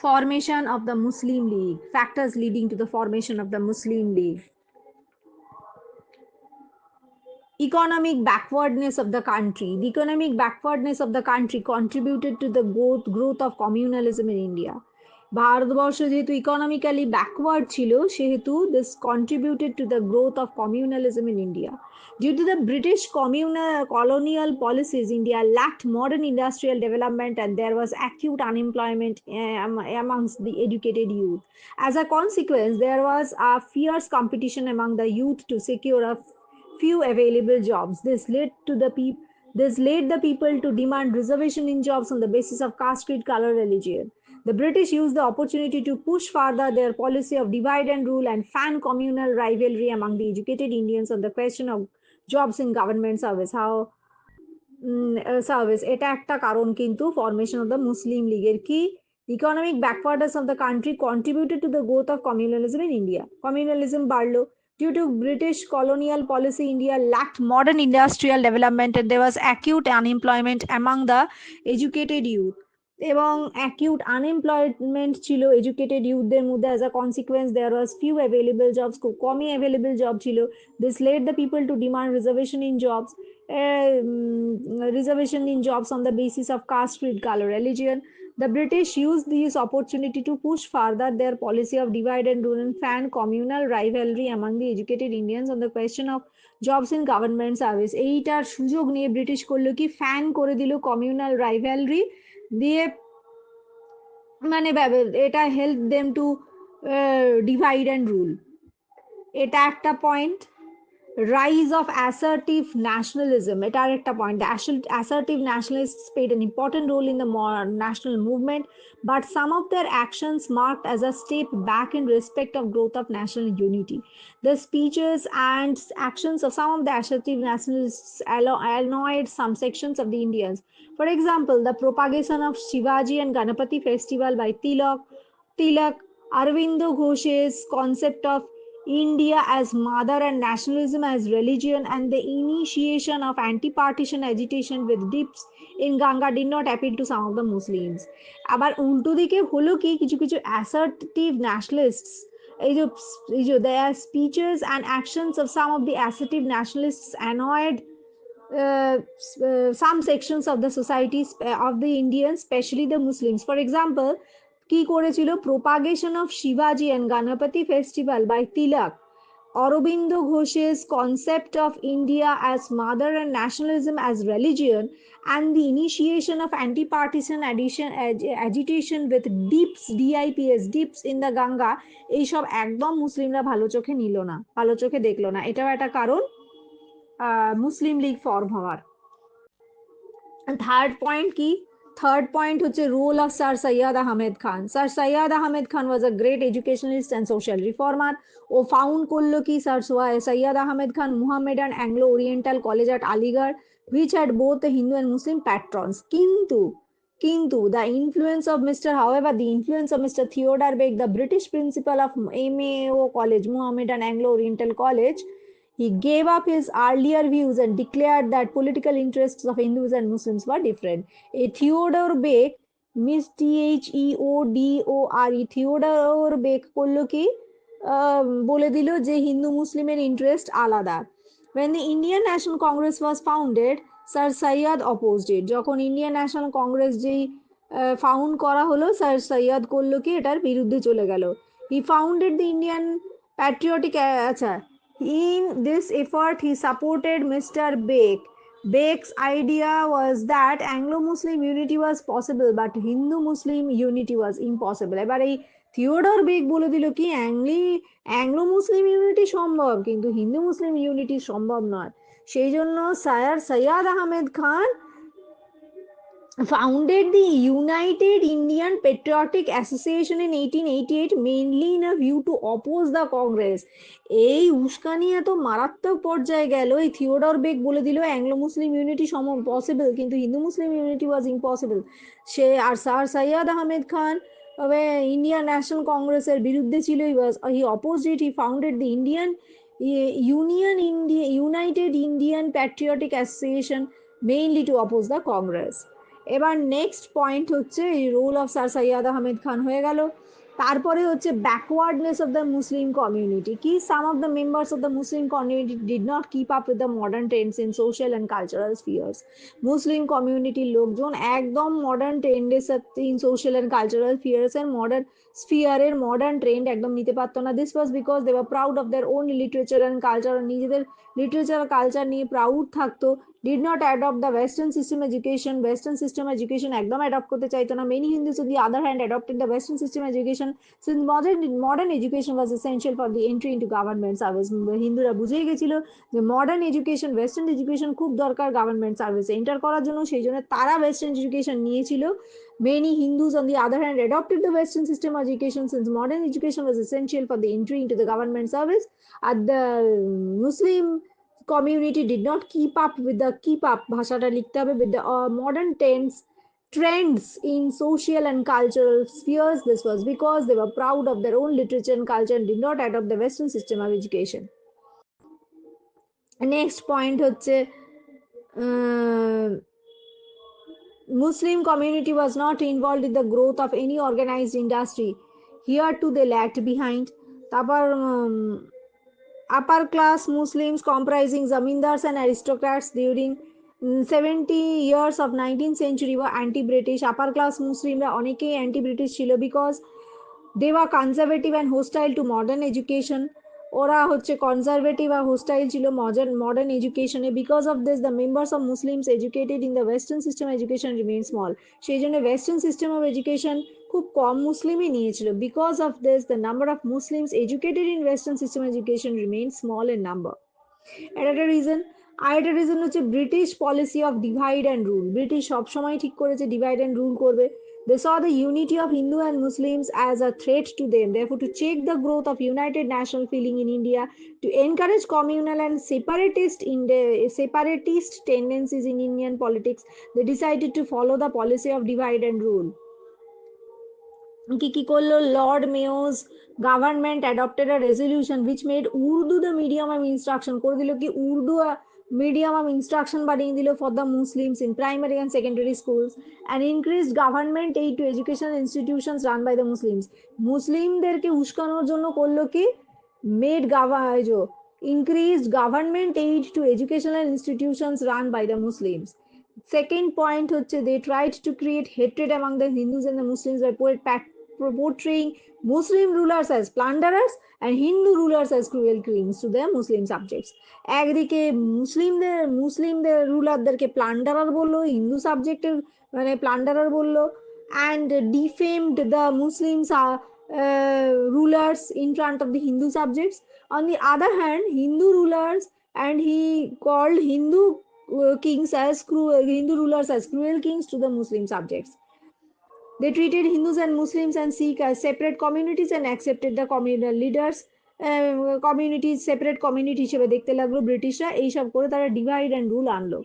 Formation of the Muslim League. Factors leading to the formation of the Muslim League. Economic backwardness of the country. The economic backwardness of the country contributed to the growth of communalism in India. Bharatvarsha যেহেতু economically backward ছিল সেহেতু this contributed to the growth of communalism in India. Due to the British colonial policies, India lacked modern industrial development and there was acute unemployment amongst the educated youth. As a consequence, there was a fierce competition among the youth to secure a few available jobs. This led the people to demand reservation in jobs on the basis of caste, creed, color, religion. The British used the opportunity to push further their policy of divide and rule and fan communal rivalry among the educated Indians on the question of jobs in government service. Service এটা একটা কারণ কিন্তু formation of the Muslim League এর কি economic backwardness of the country contributed to the growth of communalism in India. Communalism বাড়লো. Due to British colonial policy, India lacked modern industrial development and there was acute unemployment among the educated youth. এবং acute unemployment ছিল educated youthদের মধ্যে as a consequence there was few available jobs খুব কমই available job ছিল. This led the people to demand reservation in jobs. Reservation in jobs on the basis of caste, creed, color, religion. The British used this opportunity to push further their policy of divide and rule and fan communal rivalry among the educated Indians on the question of jobs in government service. এইটার সুযোগ নিয়ে British করলো কি fan করে দিল communal রাইভ্যালরি দিয়ে মানে এটা help them to divide and rule এটা একটা point rise of assertive nationalism এটা আরেকটা point. The assertive nationalists played an important role in the national movement, but some of their actions marked as a step back in respect of growth of national unity. The speeches and actions of some of the assertive nationalists annoyed some sections of the Indians. For example, the propagation of Shivaji and Ganapati festival by Tilak, Arvindo Ghos's concept of India as mother and nationalism as religion, and the initiation of anti-partition agitation with dips in Ganga did not appeal to some of the Muslims. আবার উল্টো দিকে হলো কি কিছু কিছু assertive nationalists their speeches and actions of some of the assertive nationalists annoyed some sections of the society of the Indians, especially the Muslims. For example, কি করেছিল propagation of Shivaji and Ganapati festival by Tilak, Aurobindo Ghosh's concept of India as mother and nationalism as religion, and the initiation of anti-partisan agitation with dips in the Ganga, এইসব একদম মুসলিমরা ভালো চোখে নিল না, ভালো চোখে দেখলো না। এটাও একটা কারণ মুসলিম লীগ ফর্ম হওয়ার। থার্ড পয়েন্ট কি? থার্ড পয়েন্ট হচ্ছে role of Sir Syed Ahmed Khan. Sir Syed Ahmed Khan was a great educationalist and social reformer. ও ফাউন্ড করলো কি Sir Syed Ahmed Khan Muhammadan Anglo Oriental College at Aligarh, which had both the Hindu and Muslim patrons. কিন্তু the influence of Mr. Theodore Beck, the British principal of MAO College, Muhammadan Anglo Oriental College, he gave up his earlier views and declared that political interests of Hindus and Muslims were different. A Theodore Beck, Miss Theodore, Theodore Beck করলো কি বলে দিল যে হিন্দু মুসলিমের interest আলাদা। When the Indian National Congress was founded, Sir Syed opposed it. যখন Indian national Congress যেই found করা হলো, স্যার সৈয়দ করলো কি এটার বিরুদ্ধে চলে গেল। He founded the Indian Patriotic আচ্ছা in this effort he supported Mr. Beck. Beck's idea was that Anglo-Muslim unity was possible but Hindu-Muslim unity was impossible. এবার এই থিওডর বেক বলে দিল কি অ্যাংলো মুসলিম ইউনিটি সম্ভব কিন্তু হিন্দু মুসলিম ইউনিটি সম্ভব নয়। সেই জন্য sir Syed Ahmed Khan founded the United Indian Patriotic Association in 1888 mainly in a view to oppose the Congress. এই উস্কানি এত মারাত্মক পর্যায়ে গেল, এই থিওডর বেক বলে দিল অ্যাংলো মুসলিম ইউনিটি পসিবল কিন্তু Hindu Muslim unity was impossible. সে আর Sir Syed Ahmed Khan Indian National কংগ্রেসের বিরুদ্ধে ছিল। He opposed it. He founded the United Indian Patriotic Association mainly to oppose the Congress. এবার নেক্সট পয়েন্ট হচ্ছে role of Sir Syed Ahmed Khan হয়ে গেল। তারপরে হচ্ছে backwardness of the Muslim community, কি some of the members of the Muslim community did not keep up with the modern trends in social and cultural spheres. Muslim কমিউনিটির লোকজন একদম modern ট্রেন্ডের সাথে ইন সোশ্যাল অ্যান্ড কালচারাল স্ফিয়ারের modern trend একদম নিতে পারতো না। This was because they were proud of their own literature and culture, নিজেদের লিটারেচার কালচার নিয়ে প্রাউড থাকতো। did not adopt the western system education একদম অ্যাডপ্ট করতে চাইতো না। many Hindus on the other hand adopted the western system education since modern education was essential for the entry into government service। হিন্দুরা বুঝেই গেছিল যে modern education, western education খুব দরকার গভর্নমেন্ট সার্ভিসে এন্টার করার জন্য, সেই জন্য তারা ওয়েস্টার্ন এডুকেশন নিয়েছিল। many Hindus on the other hand adopted the western system education since modern education was essential for the entry into the government service। at the Muslim community did not keep up ভাষাটা লিখতে হবে with the modern trends in social and cultural spheres। This was because they were proud of their own literature and culture and did not adopt the western system of education। next point হচ্ছে Muslim community was not involved in the growth of any organized industry, here too they lagged behind। তারপর upper class Muslims comprising zamindars and aristocrats during 70 years of 19th century were anti-British। upper class মুসলিমরা অনেকেই anti British ছিল because they were conservative and hostile to modern education। ওরা হচ্ছে conservative আর hostile ছিল modern এডুকেশনে। Because of this the members of Muslims educated in the western system education remain small. সেই জন্য ওয়েস্টার্ন সিস্টেম অফ এডুকেশন খুব কম মুসলিমই নিয়েছিল। Because of this the number of Muslims educated in western system education remain small in number. এটা একটা reason. আর একটা reason হচ্ছে British policy of divide and rule. British সবসময় ঠিক করেছে ডিভাইড অ্যান্ড রুল করবে। They saw the unity of Hindu and Muslims as a threat to them. Therefore, to check the growth of united national feeling in India, to encourage communal and separatist tendencies in Indian politics, they decided to follow the policy of divide and rule। কি করলো? Lord Mayo's government adopted a resolution which made Urdu the medium of instruction, করে দিল কি Urdu medium of instruction বানিয়ে দিল for the Muslims in primary and secondary schools and increased government aid to education institutions run by the Muslims. মুসলিমদেরকে উস্কানোর জন্য করলো কি made increased government aid to educational institutions run by the Muslims। Second point হচ্ছে they tried to create hatred among the Hindus and the Muslims by portraying Muslim rulers as plunderers and Hindu rulers as cruel kings to their Muslim subjects। একদিকে মুসলিমদের রুলারদেরকে প্লান্ডারার বললো, হিন্দু সাবজেক্টের মানে প্লান্ডারার বললো, and defamed the Muslims rulers in front of the Hindu subjects। On the other hand, Hindu rulers and he called Hindu rulers as cruel kings to the Muslim subjects। They treated Hindus and Muslims and Sikh as separate communities and accepted the communal leaders communities separate community হিসেবে দেখতে লাগলো ব্রিটিশরা। এইসব করে তারা divide and rule আনলো।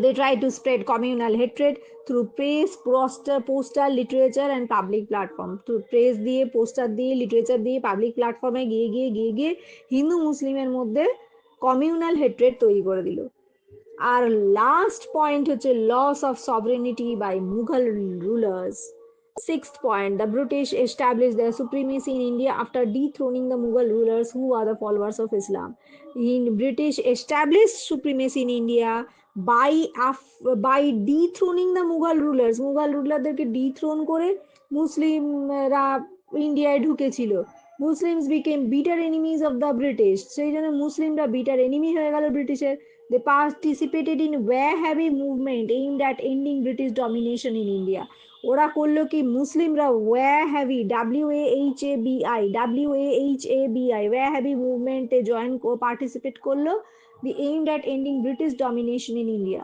They tried to spread communal hatred through praise, poster, literature and public platform। through praise দিয়ে, poster দিয়ে, লিটারেচার দিয়ে, পাবলিক প্ল্যাটফর্মে গিয়ে হিন্দু মুসলিমের মধ্যে কমিউনাল হেট্রেড তৈরি করে দিল। আর লাস্ট পয়েন্ট হচ্ছে loss of sovereignty by Mughal rulers. Sixth point, the British established their supremacy in India after dethroning the Mughal rulers who are the followers of Islam। British established supremacy in India by dethroning the Mughal rulers। Mughal রুলারদেরকে dethrone করে মুসলিমরা ইন্ডিয়ায় ঢুকেছিল। Muslims became bitter enemies of the British। সেই জন্য মুসলিমরা bitter enemy হয়ে গেল ব্রিটিশের। They participated in Wahhabi movement aimed at ending British domination in India। ওরা করলো কি মুসলিমরা ওয়াহাবি ওয়াহাবি মুভমেন্টে পার্টিসিপেট করলো, দি aimed at ending British domination in India।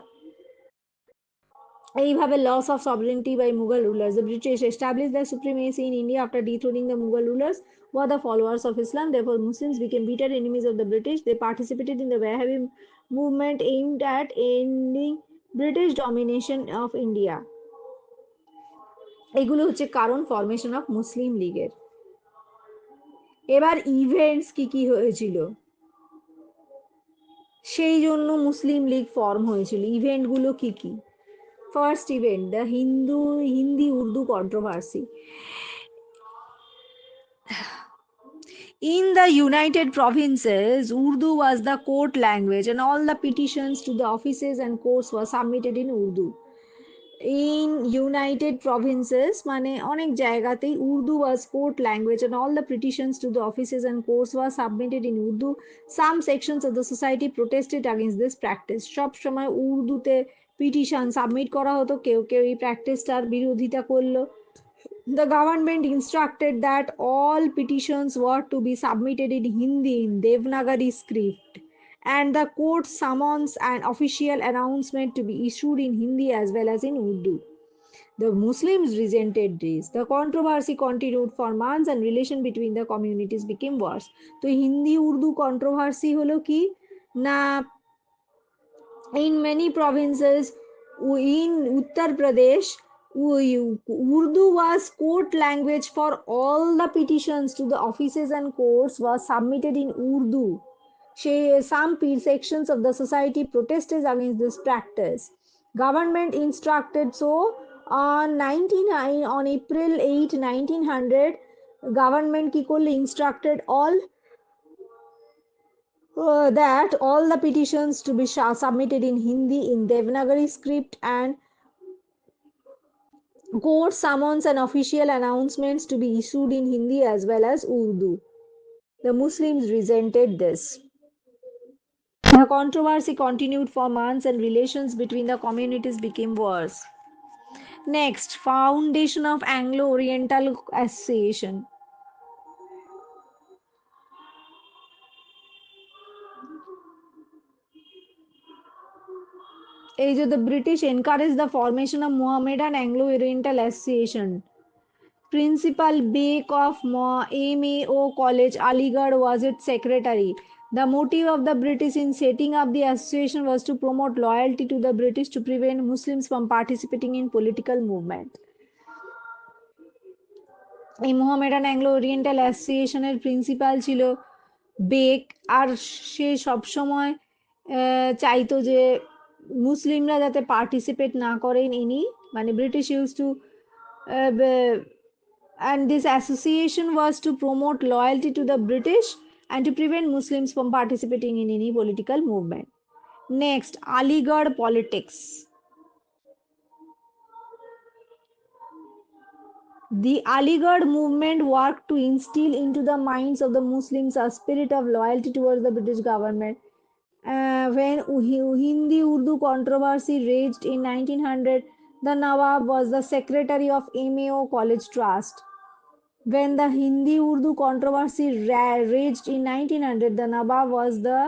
এইভাবে loss of sovereignty by Mughal rulers। The British established their supremacy in India after dethroning the Mughal rulers who are the followers of Islam। Therefore, Muslims became bitter enemies of the British। They participated in the Wahhabi movement aimed at ending British domination of India। এগুলো হচ্ছে কারণ formation of মুসলিম লীগের। এবার events কি হয়েছিল, সেই জন্য মুসলিম League form হয়েছিল। ইভেন্টগুলো কি? First event, the Hindi-Urdu controversy. In the United Provinces, Urdu was the court language, and all the petitions to the offices and courts were submitted in Urdu. In United Provinces মানে অনেক জায়গাতেই Urdu was court language and all the petitions to the offices and courts were submitted in Urdu. Some sections of the society protested against this practice. সব সময় উর্দুতে petition submit করা হতো, কেউ কেউ এই প্র্যাকটিসটার বিরোধিতা করলো। The government instructed that all petitions were to be submitted in Hindi in Devanagari script, and the court summons an official announcement to be issued in Hindi as well as in Urdu. The Muslims resented this. The controversy continued for months and relation between the communities became worse. তো Hindi Urdu controversy হলো কি না, in many provinces in Uttar Pradesh, Urdu was court language for all the petitions to the offices and courts were submitted in Urdu. Some sections of the society protested against this practice. Government instructed so on April 8, 1900, government কি করলো, instructed all that all the petitions to be submitted in Hindi in Devanagari script, and court summons and official announcements to be issued in Hindi as well as Urdu. The Muslims resented this. The controversy continued for months and relations between the communities became worse. Next, foundation of Anglo-Oriental Association. Age of the British encouraged the formation of Mohammedan Anglo-Oriental Association. Principal Bake of MAO College, Aligarh was its secretary. The motive of the British in setting up the association was to promote loyalty to the British to prevent Muslims from participating in political movement. এই Mohammedan Anglo oriental অ্যাসোসিয়েশনের principal ছিল bake, আর সে সবসময় চাইতো যে মুসলিমরা যাতে participate না করেন এনি, মানে British use to, and this association was to promote loyalty to the British and to prevent Muslims from participating in any political movement. Next, Aligarh politics. The Aligarh movement worked to instill into the minds of the Muslims a spirit of loyalty towards the British government. When Hindi-Urdu controversy raged in 1900, the Nawab was the secretary of MAO College Trust. When the Hindi-Urdu controversy raged in 1900, the Nawab was the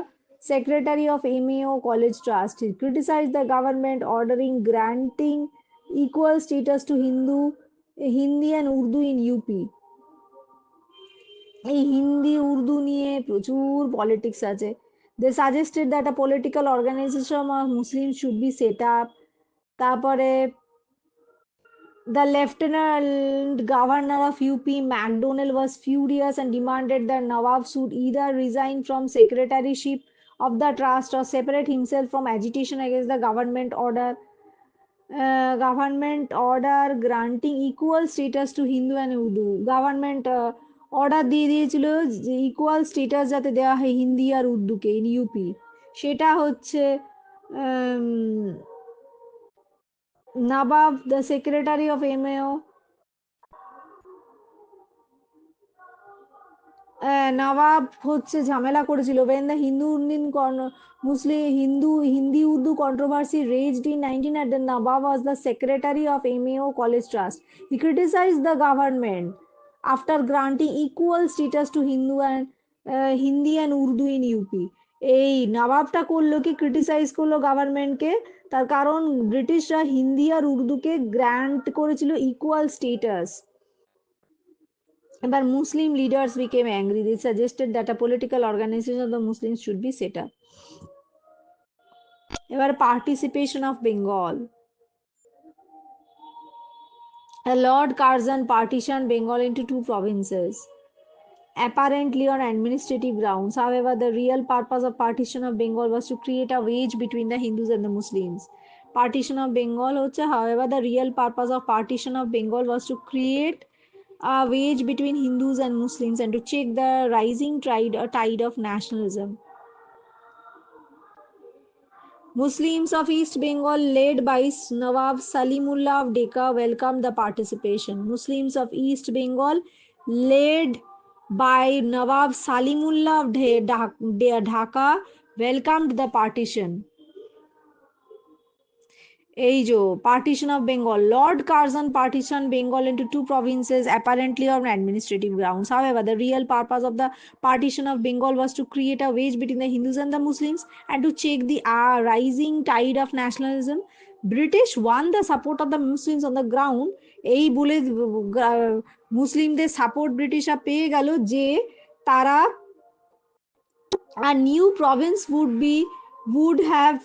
secretary of MAO College Trust. He criticized the government ordering granting equal status to Hindi and Urdu in UP. এই হিন্দি উর্দু নিয়ে প্রচুর politics আছে. They suggested that a political organization of Muslims should be set up. তারপরে the lieutenant governor of UP, MacDonnell, was furious and demanded that Nawab should either resign from secretaryship of the trust or separate himself from agitation against the government order granting equal status to Hindu and Urdu. Government order দিয়ে দিয়েছিল যে equal status যাতে দেওয়া হয় হিন্দি আর উর্দুকে in UP, সেটা হচ্ছে নবাব the secretary of MAO নবাব হচ্ছে ঝামেলা করেছিল when the Hindi-Urdu controversy raged in 1900. The Nawab was the secretary of MAO College Trust. He criticized the government after granting equal status to Hindi and Urdu in UP. এই নবাবটা করলো কি, criticise করলো গভর্নমেন্টকে, তার কারণ ব্রিটিশরা হিন্দি আর উর্দুকে গ্র্যান্ট করেছিল equal status. But Muslim leaders became angry. They suggested that a political organization of the Muslims should be set up. এবার participation of Bengal. Lord Curzon partitioned Bengal into two provinces, apparently on administrative grounds. However, the real purpose of partition of Bengal was to create a wedge between the Hindus and the Muslims. partition of Bengal হচ্ছে, however the real purpose of partition of Bengal was to create a wedge between Hindus and Muslims and to check the rising tide of nationalism. Muslims of East Bengal, led by Nawab Salimullah of Dhaka, welcomed the participation. Muslims of East Bengal, led by Nawab Salimullah of Dhaka, welcomed the partition. এই যে partition of Bengal, Lord Curzon partitioned Bengal into two provinces apparently on administrative grounds. However, the real purpose of the partition of Bengal was to create a wedge between the Hindus and the Muslims and to check the rising tide of nationalism. British won the support of the Muslims on the ground. এই বলে মুসলিমদের support ব্রিটিশরা পেয়ে গেল যে তারা a new province would have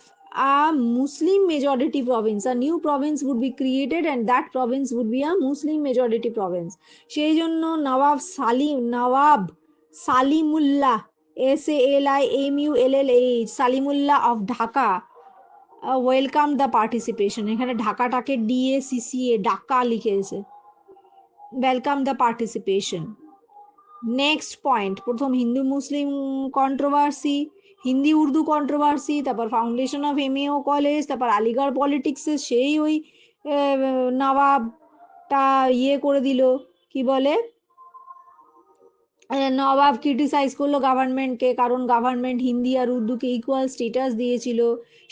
a Muslim majority province. A new province would be created and that province would be a Muslim majority province. সেই জন্য নবাব Salimullah SALIMULLAH Salimullah of Dhaka welcomed the participation. এখানে ঢাকাটাকে DACCA Dhaka লিখেছে, welcome the participation. Next point, প্রথম হিন্দু মুসলিম controversy, Hindi Urdu controversy, তারপর foundation of MAO college, তারপর আলিগড় পলিটিক্সে সেই ওই নবাবটা করে দিল, কি বলে, নবাব ক্রিটিসাইজ করলো গভর্নমেন্টকে, কারণ গভর্নমেন্ট হিন্দি আর উর্দুকে ইকুয়াল স্টেটাস দিয়েছিল,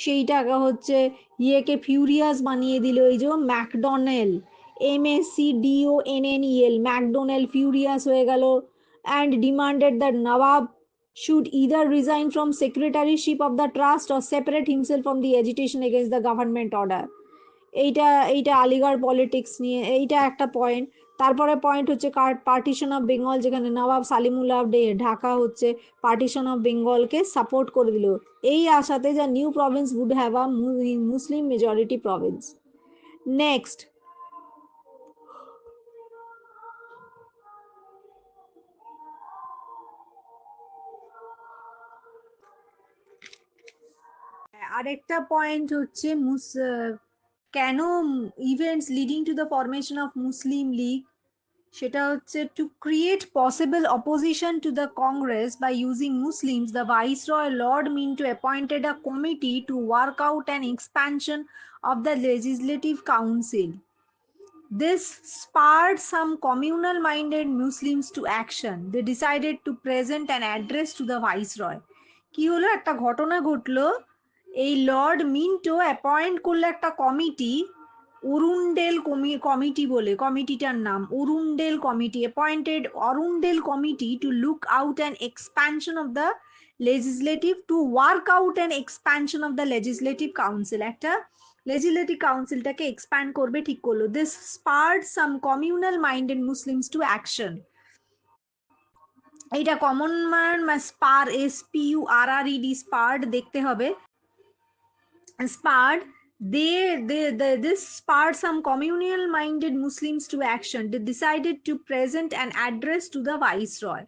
সেইটাকে হচ্ছে কে ফিউরিয়াস বানিয়ে দিল। এই যে ম্যাকডোনেল MACDONNEL ম্যাকডোনেল ফিউরিয়াস হয়ে গেল and demanded that Nawab should either resign from secretaryship of the trust or separate himself from the agitation against the government order. এইটা আলিগড় পলিটিক্স নিয়ে এইটা একটা পয়েন্ট। তারপরে পয়েন্ট হচ্ছে পার্টিশন অফ বেঙ্গল, যেখানে নবাব সালিমুল্লাহ ঢাকা হচ্ছে পার্টিশন অফ বেঙ্গলকে সাপোর্ট করে দিল এই আশাতে যে new province would have a Muslim majority province. Next, আরেকটা পয়েন্ট হচ্ছে কেন events leading to the formation of মুসলিম লীগ, সেটা হচ্ছে to create possible opposition to the Congress by using Muslims, the viceroy Lord Minto appointed a committee to work out an expansion of the legislative council. This spurred some communal minded Muslims to action. They decided to present an address to the viceroy. কি হলো, একটা ঘটনা ঘটলো, এই Lord Minto appoint করলো একটা committee, অরুণডেল committee বলে, কমিটিটার নাম Arundel Committee, appointed Arundel Committee to look out an expansion of the legislative, to work out an expansion of the legislative council, একটা লেজিসলেটিভ কাউন্সিলটাকে এক্সপ্যান্ড করবে ঠিক করলো। This spurred some communal minded Muslims to action. এইটা common spur SPURRED spurred দেখতে হবে, spurred this spurred some communal minded Muslims to action. They decided to present an address to the viceroy.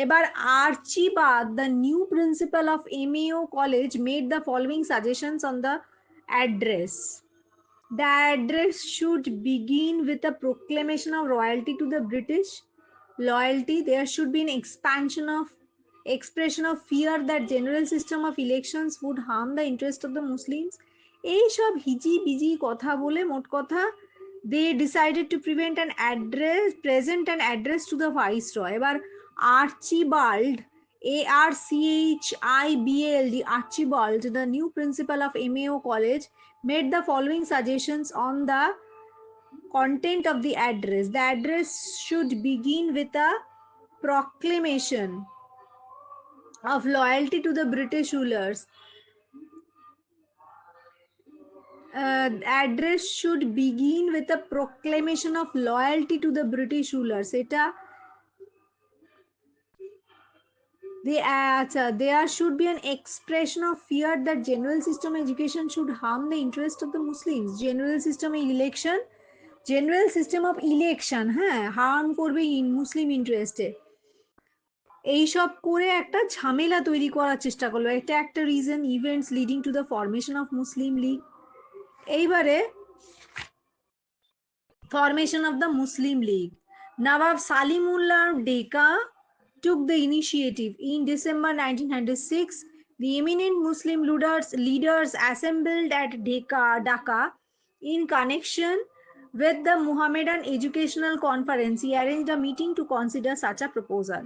এবার Archibald, the new principal of MAO college, made the following suggestions on the address. The address should begin with a proclamation of royalty to the British loyalty. There should be an expression of fear that general system of elections would harm the interest of the Muslims. এই সব হিজি busy কথা বলে মোট কথা they decided to present an address to the viceroy. এবার Archibald, ARCHIBALD, Archibald, the new principal of MAO college, made the following suggestions on the content of the address. The address should begin with a proclamation of loyalty to the British rulers. Address should begin with a proclamation of loyalty to the British rulers. এটা there should be an expression of fear that general system education should harm the interest of the Muslims. General system of election হ্যাঁ harm করবে মুসলিম ইন্টারেস্টে, এইসব করে একটা ঝামেলা তৈরি করার চেষ্টা করলো। এটা একটা reason, events leading to the formation of মুসলিম লীগ। এইবারে formation of the Muslim League. Nawab Salimullah Decca took the initiative. In December 1906, the eminent Muslim leaders assembled at Dhaka in connection with the Muhammadan Educational Conference. He arranged a meeting to consider such a proposal.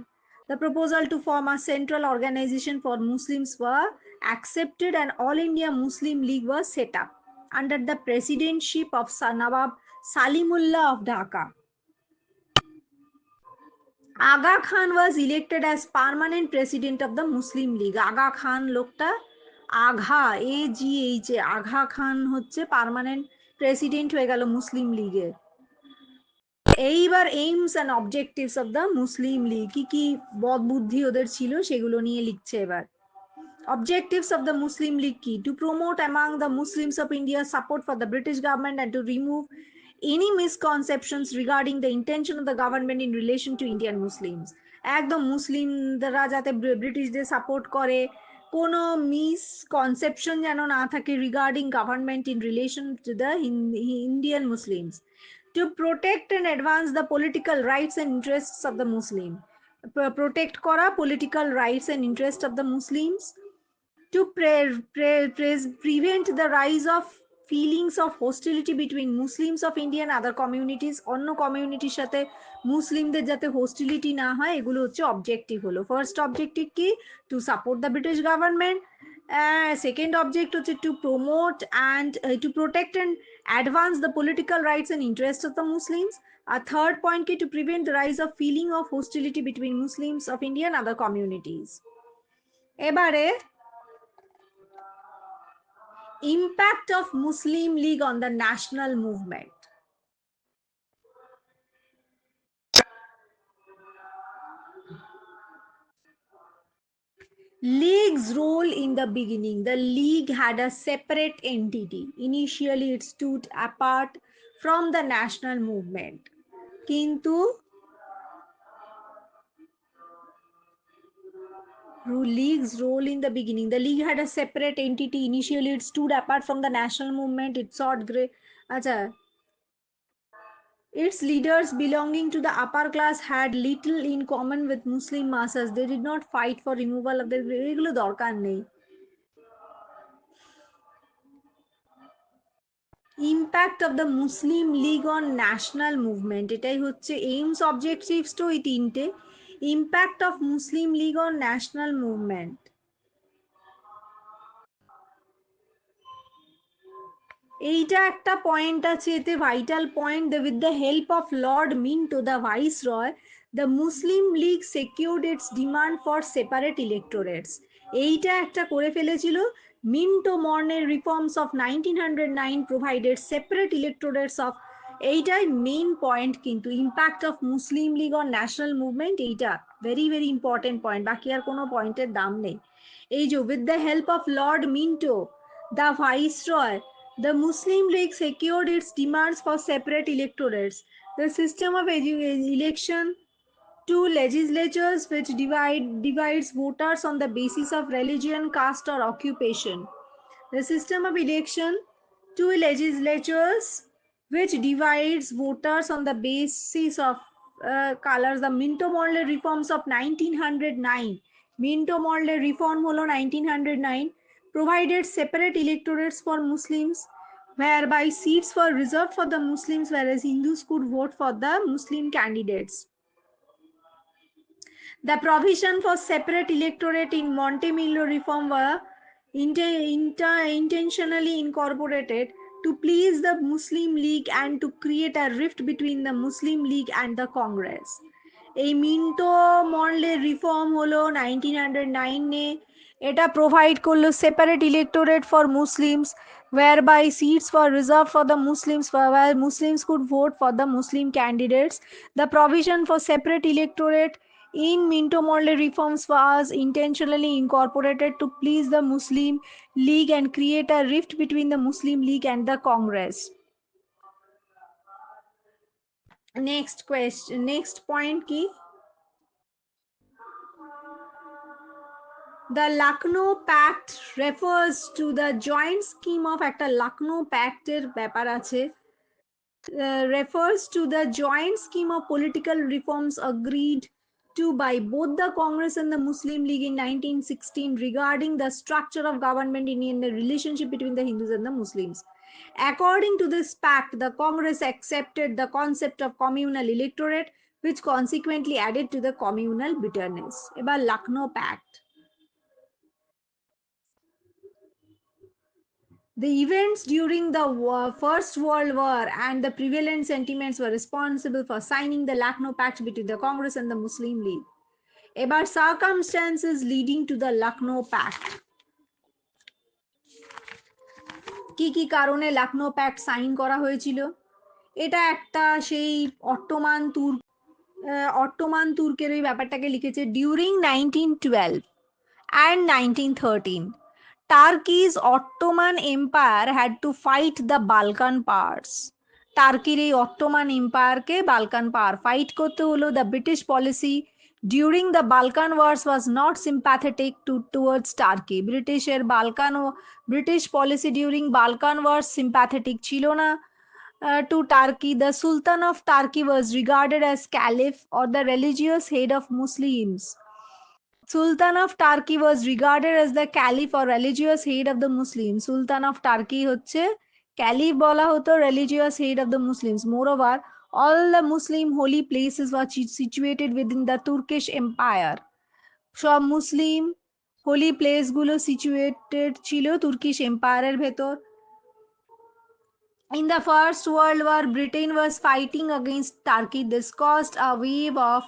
The proposal to form a central organization for Muslims were accepted and All India Muslim League was set up under the presidency of Nawab Salimullah of Dhaka. Aga Khan was elected as permanent president of the Muslim League. Aga Khan লোকটা আঘা AGH আঘা খান হচ্ছে permanent president হয়ে গেল মুসলিম লীগের। এইবার AIIMS and objectives of the Muslim League কি কি বদবুদ্ধি ওদের ছিল সেগুলো নিয়ে লিখছে এবার। Objectives of the Muslim League key to promote among the Muslims of India support for the British government and to remove any misconceptions regarding the intention of the government in relation to Indian Muslims. একদম মুসলিমরা যাতে ব্রিটিশদের support করে কোনো misconception যেন না থাকে regarding government in relation to the Indian Muslims to protect and advance the political rights and interests of the Muslim. Protect kora political rights and interests of the Muslims, to prevent the rise of feelings of hostility between Muslims of India and other communities. অন্য কমিউনিটির সাথে মুসলিমদের যাতে হোস্টিলিটি না হয় এগুলো হচ্ছে objective হলো। ফার্স্ট অবজেক্টিভ কি to support the British government, second object হচ্ছে to promote and to protect and advance the political rights and interest of the Muslims, আর থার্ড পয়েন্ট কি to prevent the rise of feeling of hostility between Muslims of India and other communities. এবারে impact of Muslim League on the national movement. League's role in the beginning. The league had a separate entity. Initially, it stood apart from the national movement. Kintu League's role in the beginning. The league had a separate entity. Initially, it stood apart from the national movement. It sought great. Acha. Its leaders belonging to the upper class had little in common with Muslim masses. They did not fight for removal of the এগুলো দরকার নেই। Impact of the Muslim League on national movement, এটাই হচ্ছে aims objectives তো এই তিনটে। Impact of Muslim League on national movement. এইটা একটা পয়েন্ট আছে, এতে vital point. With the help of Lord Minto the viceroy, the Muslim League secured its demand for separate electorates. এইটা একটা করে ফেলেছিল মিন্টো মর্নের reforms of 1909 provided separate electorates of. এইটাই মেইন পয়েন্ট, কিন্তু impact of Muslim League on national movement এইটা very very important point, বাকি আর কোনো পয়েন্টের দাম নেই। এই যে with the help of Lord Minto the viceroy, the Muslim League secured its demands for separate electorates. The system of election to legislatures which divides voters on the basis of religion, caste, or occupation. The system of election to legislatures which divides voters on the basis of colors. The Minto Morley reforms of 1909. Minto Morley reform holo 1909 provided separate electorates for Muslims, whereby seats were reserved for the Muslims, whereas Hindus could vote for the Muslim candidates. The provision for separate electorate in Montemillo reform were intentionally incorporated to please the Muslim League and to create a rift between the Muslim League and the Congress. এই Minto Morley reform হলো 1909 এটা provide করলো separate electorate for Muslims, whereby seats were reserved for the Muslims, where Muslims could vote for the Muslim candidates. The provision for separate electorate in Minto Morley reforms was intentionally incorporated to please the Muslim League and create a rift between the Muslim League and the Congress. Next question, next point ki The Lucknow Pact refers to the joint scheme of একটা Lucknow Pact এর ব্যাপার আছে, refers to the joint scheme of political reforms agreed to by both the Congress and the Muslim League in 1916 regarding the structure of government in the relationship between the Hindus and the Muslims. According to this pact, the Congress accepted the concept of communal electorate, which consequently added to the communal bitterness. এবার Lucknow Pact. The events during the First World War and the prevalent sentiments were responsible for signing the Lucknow Pact between the Congress and the Muslim League. About circumstances leading to the Lucknow Pact. কি কি কারণে Lucknow pact sign করা হয়েছিল? এটা একটা সেই Ottoman তুর্কের ওই ব্যাপারটাকে লিখেছে during 1912 and 1913. Turkey's Ottoman Empire had to fight the Balkan powers. টার্কির এই অট্টোমান এম্পায়ারকে বালকান পাওয়ার ফাইট করতে হলো। The British policy during the Balkan wars was not sympathetic towards Turkey. British policy during Balkan wars sympathetic ছিল না to Turkey. The Sultan of Turkey was regarded as caliph or the religious head of Muslims. Sultan of Turkey was regarded as the caliph or religious head of the Muslims. Sultan of Turkey হচ্ছে caliph বলা হতো, religious head of the Muslims. Moreover, all the Muslim holy places were situated within the Turkish Empire. সব মুসলিম Holi place গুলো situated ছিল Turkish এম্পায়ারের ভেতর। In the First World War, Britain was fighting against Turkey. This caused a wave of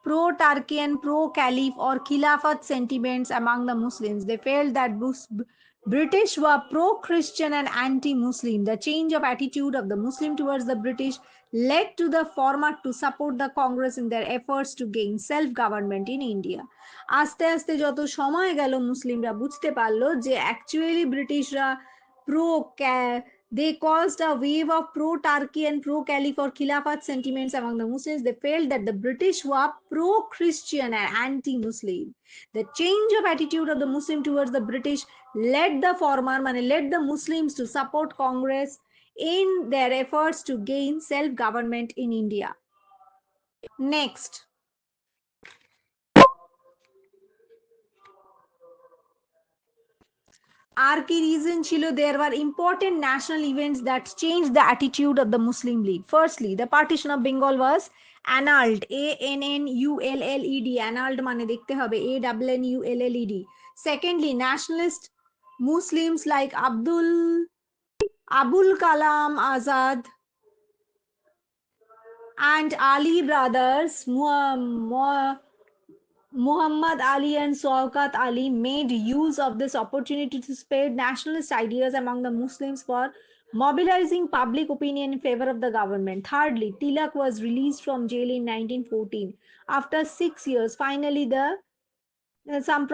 pro-Turkey and pro-Caliph or Khilafat sentiments among the Muslims. They felt that British were pro-Christian and anti-Muslim. The change of attitude of the Muslim towards the British led to the former to support the Congress in their efforts to gain self-government in India. আস্তে আস্তে যত সময় গেল মুসলিমরা বুঝতে পারলো যে actually ব্রিটিশরা pro they caused a wave of pro-Turkey and pro-Caliph or Khilafat sentiments among the Muslims. They felt that the British were pro-Christian and anti-Muslim. The change of attitude of the Muslim towards the British led the Muslims to support Congress in their efforts to gain self-government in India. Next. আর কি reason ছিল? there were important national events that changed the attitude of the Muslim League. Firstly, the partition of Bengal was annulled. ANNULLED. annulled মানে দেখতে হবে ANNULLED. Secondly, nationalist Muslims like Abul Kalam Azad and Ali brothers Muhammad Ali and Shaukat Ali made use of this opportunity to spread nationalist ideas among the Muslims for mobilizing public opinion in favor of the government. Thirdly, Tilak was released from jail in 1914. After 6 years, finally some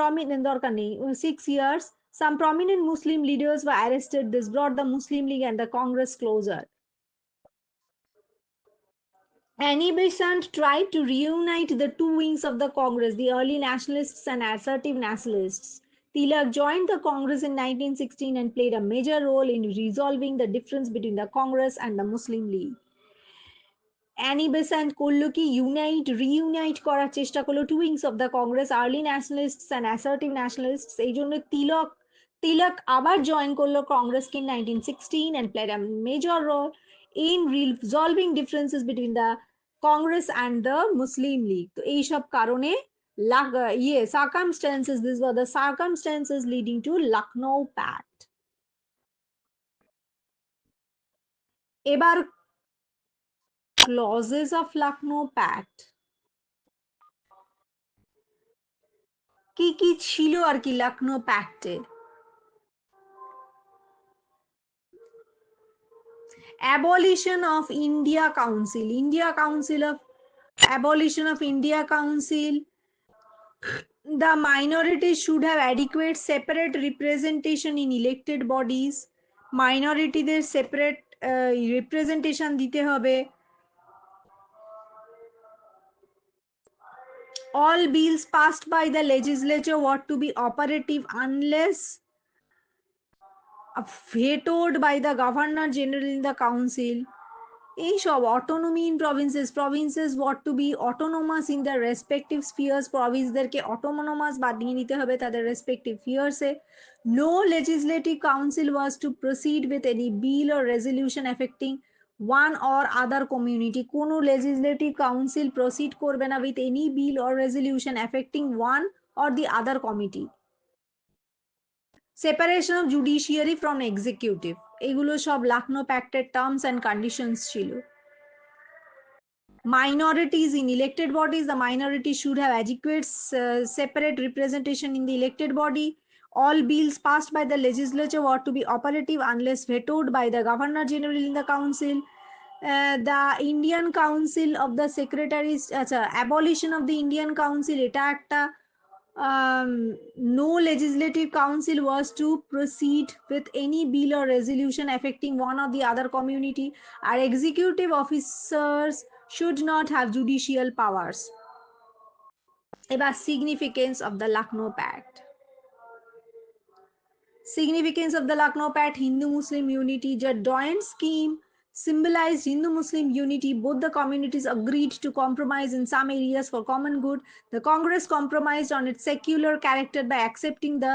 prominent Muslim leaders were arrested. This brought the Muslim League and the Congress closer. Annie Besant tried to reunite the two wings of the Congress, the early nationalists and assertive nationalists. Tilak joined the Congress in 1916 and played a major role in resolving the difference between the Congress and the Muslim League. Annie Besant করলো কি reunite করার চেষ্টা করলো two wings of the Congress, early nationalists and assertive nationalists. এই জন্য তিলক আবার join করলো কংগ্রেসকে in 1916 and played a major role in resolving differences between the Congress and the Muslim League. তো এইসব কারণে these were the circumstances leading to Lucknow Pact. এবার clauses of Lucknow Pact কি কি ছিল আর কি Lucknow প্যাক্টে? abolition of India Council, abolition of India Council. The minorities should have adequate separate representation in elected bodies. মাইনরিটিদের separate representation দিতে হবে। All bills passed by the legislature were to be operative unless vetoed by the Governor General in the Council. এইসব autonomy in provinces what to be autonomous in their respective spheres, প্রভিন্সদেরকে autonomous বানিয়ে নিতে হবে তাদের respective spheres-এ. No legislative council was to proceed with any bill or resolution affecting one or other community. কোনো legislative council proceed করবে না with any bill or resolution affecting one or the other committee. Separation of judiciary from executive, এগুলো সব Lucknow প্যাক্টের terms and conditions ছিল. Minorities in elected bodies, the minority should have adequate separate representation in the elected body. All bills passed by the legislature were to be operative unless vetoed by the Governor General in the Council. The Indian Council of the Secretaries, abolition of the Indian Council, এটা একটা no legislative council was to proceed with any bill or resolution affecting one or the other community. Our executive officers should not have judicial powers. About significance of the Lucknow Pact. Significance of the Lucknow Pact, Hindu-Muslim unity, the joint scheme symbolized Hindu-Muslim unity. Both the communities agreed to compromise in some areas for common good. The Congress compromised on its secular character by accepting the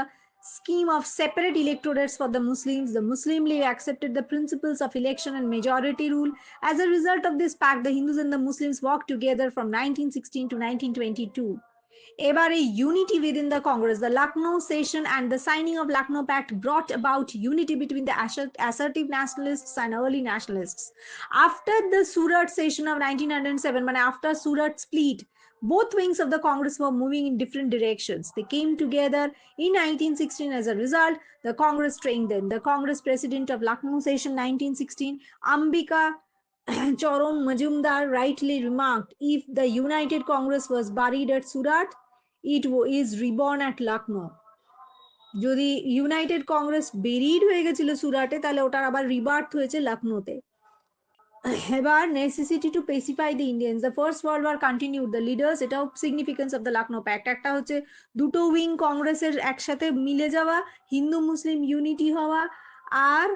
scheme of separate electorates for the Muslims. The Muslim League accepted the principles of election and majority rule. As a result of this pact, the Hindus and the Muslims worked together from 1916 to 1922. এবারে unity within the Congress, the Lucknow session and the signing of Lucknow Pact brought about unity between the assertive nationalists and early nationalists. After the Surat session of 1907, after Surat split, both wings of the Congress were moving in different directions. They came together in 1916. As a result, the Congress strengthened. The Congress president of Lucknow session 1916, Ambika Choron Majumdar, rightly remarked, if the United Congress was buried at Surat, it is reborn at Lucknow. যদি United Congress buried হয়ে গেছিল সুরাটে, তাহলে ওটার আবার rebirth হয়েছে লখনৌতে. এবার necessity to pacify the Indians, the First World War continued, the leaders, এটাও significance of the Lucknow Pact. একটা হচ্ছে দুটো উইং কংগ্রেসের একসাথে মিলে যাওয়া, হিন্দু মুসলিম ইউনিটি হওয়া. আর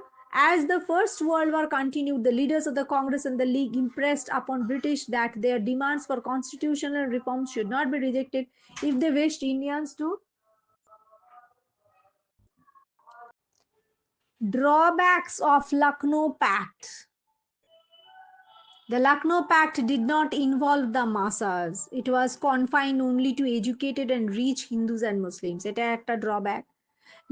as the First World War continued, the leaders of the Congress and the League impressed upon British that their demands for constitutional reforms should not be rejected if they wished Indians to. Drawbacks of Lucknow Pact. The Lucknow Pact did not involve the massas. It was confined only to educated and rich Hindus and Muslims. এটা একটা drawback.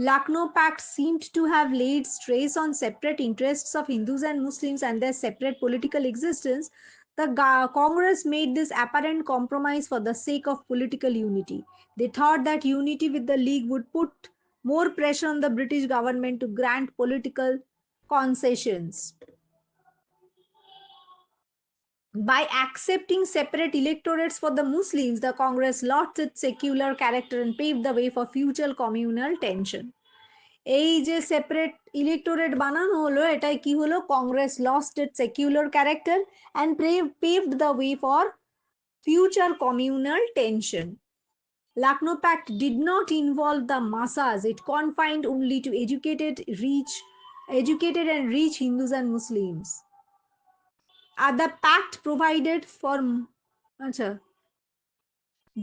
Lucknow Pact seemed to have laid stress on separate interests of Hindus and Muslims and their separate political existence. The Congress made this apparent compromise for the sake of political unity. They thought that unity with the League would put more pressure on the British government to grant political concessions. By accepting separate electorates for the Muslims, the Congress lost its secular character and paved the way for future communal tension. এই যে separate ইলেক্টোরেট বানানো হলো, এটাই কি হলো, Congress lost it's secular character and paved the way for future communal tension. Lucknow Pact did not involve the massas. It confined only to educated and rich Hindus and Muslims. The pact provided for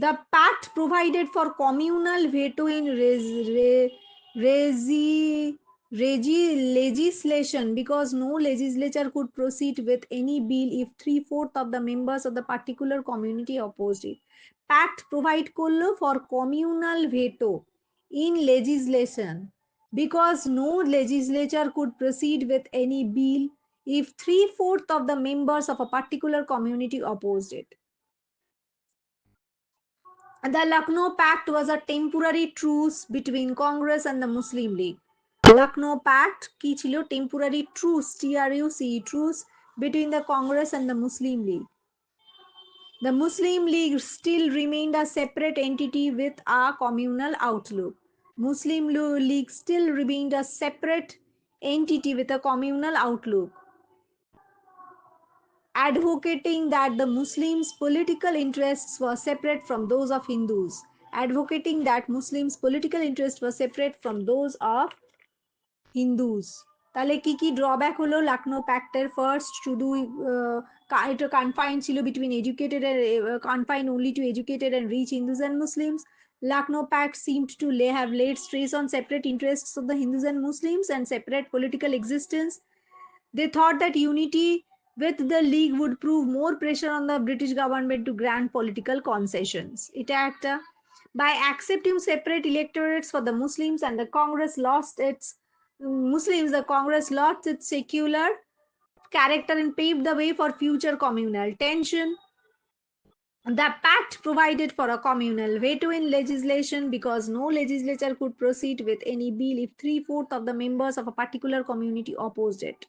the pact provided for communal veto in legislation because no legislature could proceed with any bill if 3/4 of the members of the particular community opposed it. Pact provide করলো for communal veto in legislation because no legislature could proceed with any bill if 3/4 of the members of a particular community opposed it. The Lucknow Pact was a temporary truce between Congress and the Muslim League. Lucknow Pact কি ছিল? Temporary truce, TRUCE, truce between the Congress and the Muslim League. The Muslim League still remained a separate entity with a communal outlook. Muslim League still remained a separate entity with a communal outlook. advocating that the Muslims' political interests were separate from those of Hindus. Advocating that Muslims' political interests were separate from those of Hindus তাহলে কি কি drawback হলো Lucknow প্যাক্টের first শুধু এটা confine ছিল between educated confine only to educated and rich Hindus and Muslims. Lucknow Pact seemed to have laid stress on separate interests of the Hindus and Muslims and separate political existence. They thought that unity with the League would prove more pressure on the British government to grant political concessions. এটা একটা by accepting separate electorates for the Muslims and the Congress lost its Muslims, the Congress lost its secular character and paved the way for future communal tension. The pact provided for a communal veto in legislation because no legislature could proceed with any bill if three-fourths of the members of a particular community opposed it.